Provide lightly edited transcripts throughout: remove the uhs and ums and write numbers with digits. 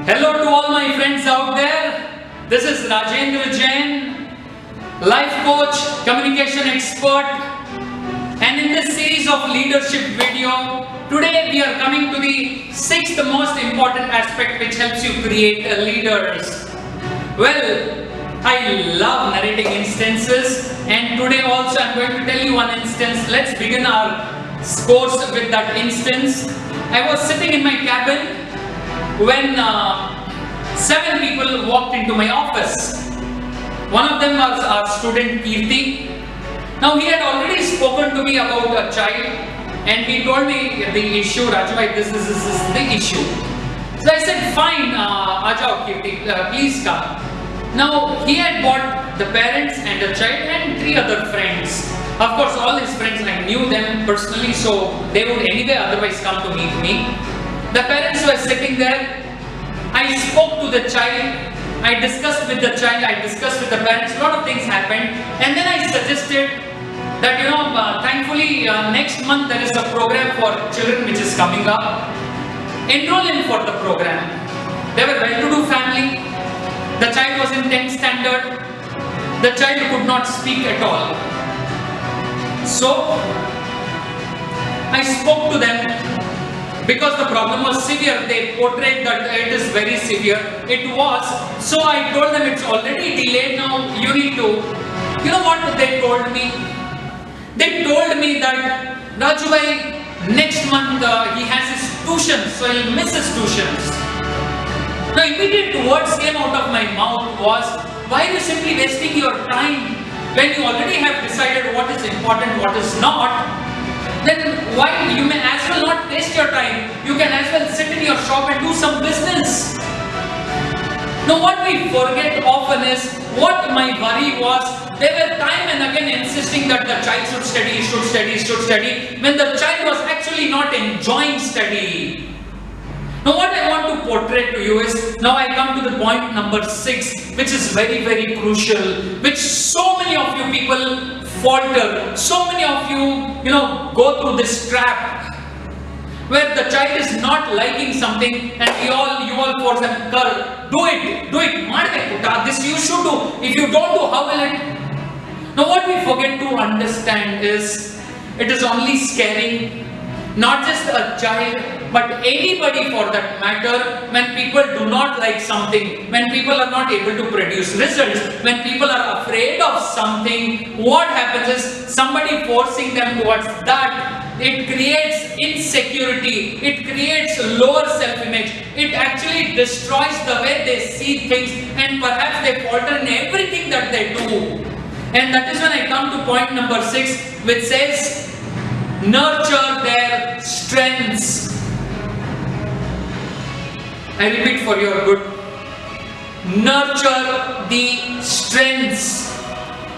Hello to all my friends out there. This is Rajendra Jain, life coach, communication expert, and in this series of leadership video, today we are coming to the sixth most important aspect which helps you create leaders. Well, I love narrating instances, and today also I am going to tell you one instance. Let's begin our course with that instance. I was sitting in my cabin when 7 people walked into my office. One of them was our student Kirti. Now he had already spoken to me about a child, and he told me the issue, Raju, this is the issue. So I said, fine, Ajao Kirti, please come. Now he had brought the parents and the child and 3 other friends. Of course, all his friends, I knew them personally, so they would anyway otherwise come to meet me. The parents were sitting there. I spoke to the child. I discussed with the child. I discussed with the parents. A lot of things happened. And then I suggested that, thankfully, next month there is a program for children which is coming up. Enroll in for the program. They were well-to-do family. The child was in 10th standard. The child could not speak at all. So, I spoke to them because the problem was severe. They portrayed that it is very severe. It was. So, I told them it's already delayed now. You need to. You know what they told me? They told me that Raju bhai, next month he has his tuitions, so he'll miss his tuitions. The immediate words came out of my mouth was, why are you simply wasting your time when you already have decided what is important, what is not? Then why you may as well not waste your time. You can as well sit in your shop and do some business. Now what we forget often is what my worry was. They were time and again insisting that the child should study, when the child was actually not enjoying study. Now what I want to portray to you is, now I come to the point number 6, which is very, very crucial, which so many of you people falter, so many of you, go through this trap, where the child is not liking something and you all force them, do it, this you should do, if you don't do, how will it? Now what we forget to understand is, it is only scaring not just a child, but anybody for that matter, when people do not like something, when people are not able to produce results, when people are afraid of something, what happens is somebody forcing them towards that, it creates insecurity, it creates lower self-image, it actually destroys the way they see things, and perhaps they falter in everything that they do. And that is when I come to point number 6, which says, nurture their strengths. I repeat for your good. Nurture the strengths.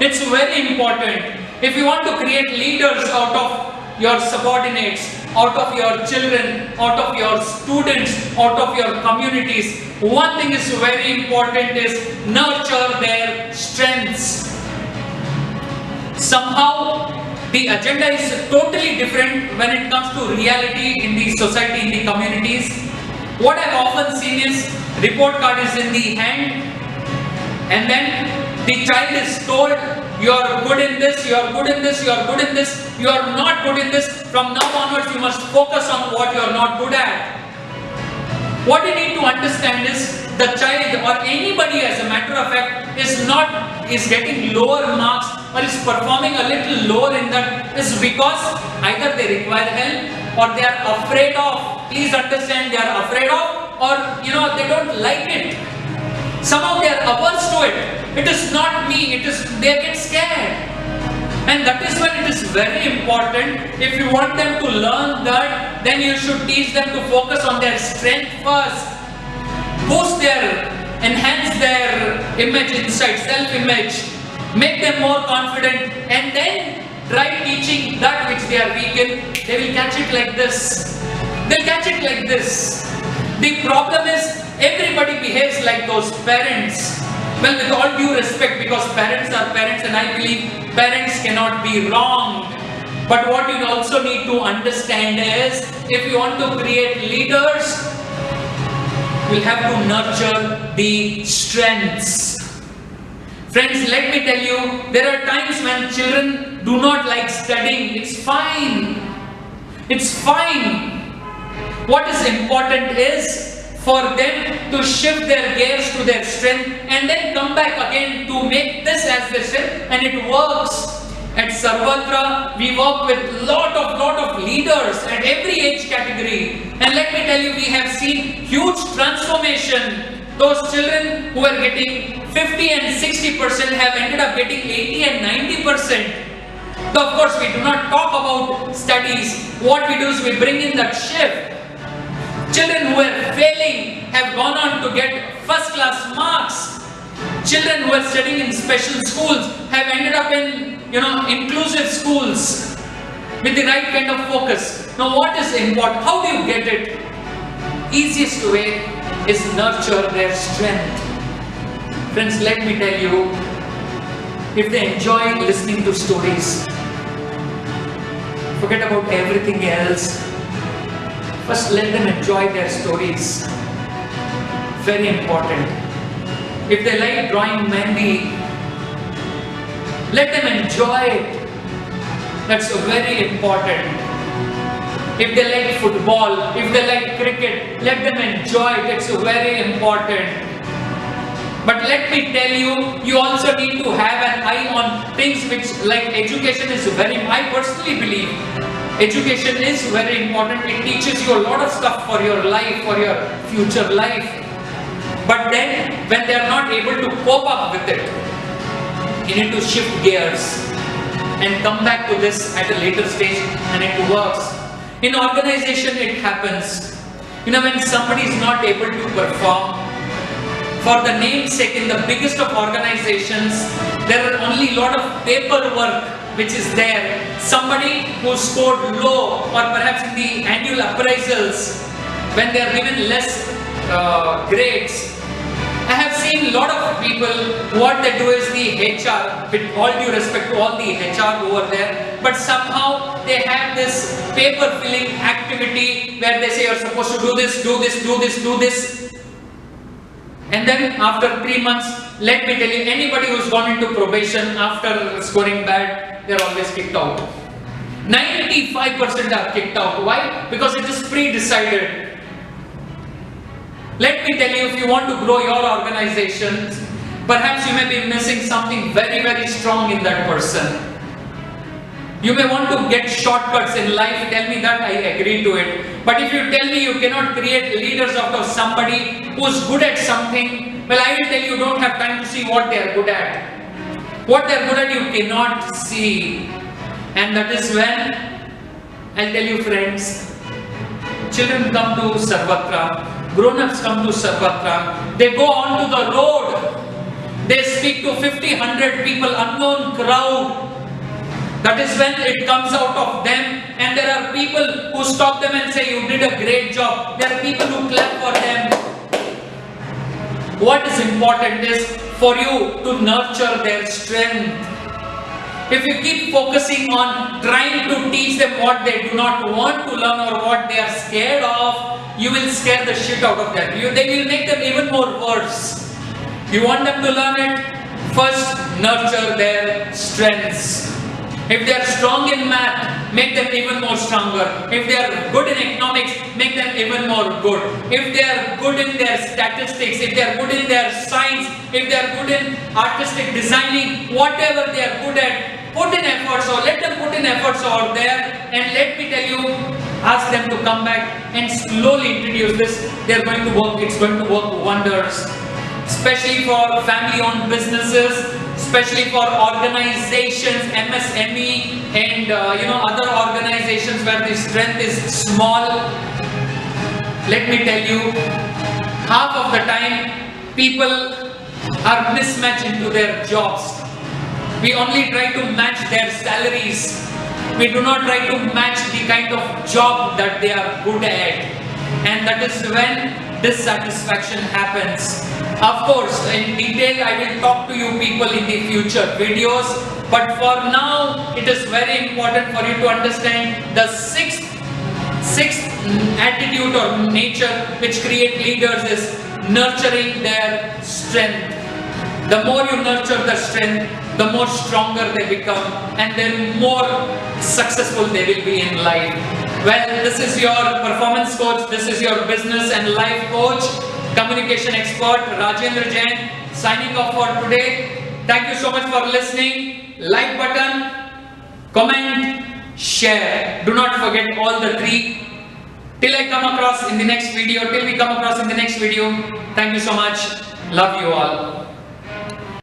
It's very important. If you want to create leaders out of your subordinates, out of your children, out of your students, out of your communities, one thing is very important is nurture their strengths. Somehow, the agenda is totally different when it comes to reality in the society, in the communities. What I've often seen is, report card is in the hand, and then the child is told, you are good in this, you are good in this, you are good in this, you are not good in this. From now onwards, you must focus on what you are not good at. What you need to understand is, the child or anybody, as a matter of fact, is getting lower marks or is performing a little lower in that is because either they require help or they are afraid of. Please understand, they are afraid of, or they don't like it. Somehow they are averse to it. It is not me, it is they get scared. And that is when it is very important. If you want them to learn that, then you should teach them to focus on their strength first. Enhance their image inside, self-image, make them more confident, and then try teaching that which they are weak in. They will catch it like this. They'll catch it like this. The problem is, everybody behaves like those parents. Well, with all due respect, because parents are parents, and I believe parents cannot be wrong. But what you also need to understand is, if you want to create leaders, We'll have to nurture the strengths. Friends, let me tell you, there are times when children do not like studying. It's fine. It's fine. What is important is for them to shift their gears to their strength and then come back again to make this as their strength, and it works. At Sarvatra, we work with lot of leaders at every age category, and let me tell you, we have seen huge transformation. Those children who are getting 50 and 60% have ended up getting 80 and 90%. So of course, we do not talk about studies. What we do is we bring in that shift. Children who are failing have gone on to get first class marks. Children who are studying in special schools have ended up in inclusive schools with the right kind of focus. Now what is important? How do you get it? Easiest way is nurture their strength. Friends, let me tell you, if they enjoy listening to stories, forget about everything else. First, let them enjoy their stories. Very important. If they like drawing mehndi, let them enjoy it. That's very important. If they like football, if they like cricket, let them enjoy it. It's very important. But let me tell you, you also need to have an eye on things which, like education is I personally believe, education is very important. It teaches you a lot of stuff for your life, for your future life. But then, when they are not able to cope up with it, you need to shift gears and come back to this at a later stage, and it works. In organization, it happens. When somebody is not able to perform, for the namesake, in the biggest of organizations, there are only a lot of paperwork which is there. Somebody who scored low, or perhaps in the annual appraisals, when they are given less grades, I have seen a lot of people, what they do is the HR, with all due respect to all the HR over there, but somehow they have this paper filling activity where they say you're supposed to do this, do this, do this, do this. And then after 3 months, let me tell you, anybody who's gone into probation after scoring bad, they're always kicked out. 95% are kicked out. Why? Because it is pre-decided. Let me tell you, if you want to grow your organization, perhaps you may be missing something very, very strong in that person. You may want to get shortcuts in life, tell me that, I agree to it. But if you tell me you cannot create leaders out of somebody who's good at something, well, I will tell you, don't have time to see what they are good at. What they are good at, you cannot see. And that is when, I'll tell you friends, children come to Sarvatra, grown-ups come to Sarvatra, they go onto the road, they speak to 50, 100 people, unknown crowd. That is when it comes out of them, and there are people who stop them and say, you did a great job. There are people who clap for them. What is important is for you to nurture their strength. If you keep focusing on trying to teach them what they do not want to learn or what they are scared of, you will scare the shit out of them. They will make them even more worse. You want them to learn it? First, nurture their strengths. If they are strong in math, make them even more stronger. If they are good in economics, make them even more good. If they are good in their statistics, if they are good in their science, if they are good in artistic designing, whatever they are good at, put in efforts, or let them put in efforts over there, and let me tell you, ask them to come back and slowly introduce this. They are going to work, it's going to work wonders. Especially for family-owned businesses, especially for organizations, MSME, and other organizations where the strength is small. Let me tell you, half of the time people are mismatched into their jobs. We only try to match their salaries. We do not try to match the kind of job that they are good at, and that is when dissatisfaction happens. Of course, in detail I will talk to you people in the future videos, but for now it is very important for you to understand the sixth attitude or nature which create leaders is nurturing their strength. The more you nurture their strength, the more stronger they become, and then more successful they will be in life. Well, this is your performance coach, this is your business and life coach, communication expert Rajendra Jain, signing off for today. Thank you so much for listening. Like button, comment, share. Do not forget all the three. Till we come across in the next video, thank you so much. Love you all.